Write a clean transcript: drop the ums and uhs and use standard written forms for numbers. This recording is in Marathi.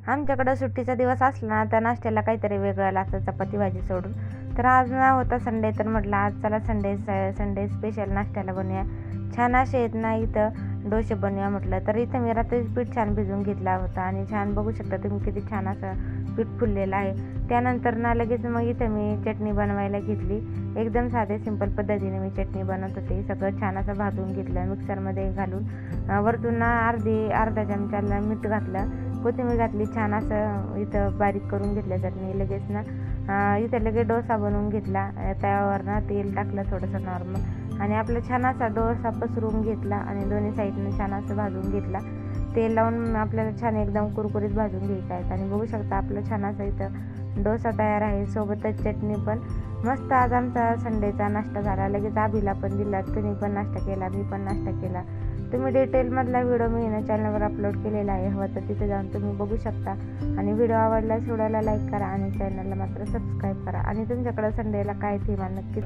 आमच्याकडं सुट्टीचा दिवस असला ना तर नाश्त्याला काहीतरी वेगळं लागतं चपाती भाजी सोडून. तर आज ना होता संडे, तर म्हटलं आज चला संडे स्पेशल नाश्त्याला बनवूया. छान असे आहेत ना इथं डोसे बनवूया म्हटलं. तर इथं मी रात्रीच पीठ छान भिजवून घेतला होता आणि छान बघू शकता तुम्ही किती छान असं पीठ फुललेलं आहे. त्यानंतर ना लगेच मग इथं मी चटणी बनवायला घेतली. एकदम साधे सिंपल पद्धतीने मी चटणी बनवत होते. सगळं छान असं भाजून घेतलं मिक्सरमध्ये घालून. वरतून ना अर्धा चमचाला मीठ घातलं, कोथिंबीर घातली, छान असं इथं बारीक करून घेतलं चटणी. लगेच ना इथं लगेच डोसा बनवून घेतला. तव्यावर ना तेल टाकलं थोडंसं नॉर्मल आणि आपला छान असा डोसा पसरून घेतला आणि दोन्ही साईडनं छान असं भाजून घेतला. तेल लावून आपल्याला छान एकदम कुरकुरीत भाजून घ्यायचं आहे. आणि बघू शकता आपलं छान असं इथं डोसा तयार आहे, सोबतच चटणी पण मस्त. आज आमचा संडेचा नाश्ता झाला. लगेच आभीला पण दिला, तुम्ही पण नाश्ता केला, मी पण नाश्ता केला. तुम्ही डिटेलमधला व्हिडिओ मी ना चॅनलवर अपलोड केलेला आहे, हवं तर तिथे जाऊन तुम्ही बघू शकता. आणि व्हिडिओ आवडल्यास व्हिडिओला लाईक करा आणि चॅनलला मात्र सबस्क्राईब करा. आणि तुमच्याकडं संडेला काय थीम नक्कीच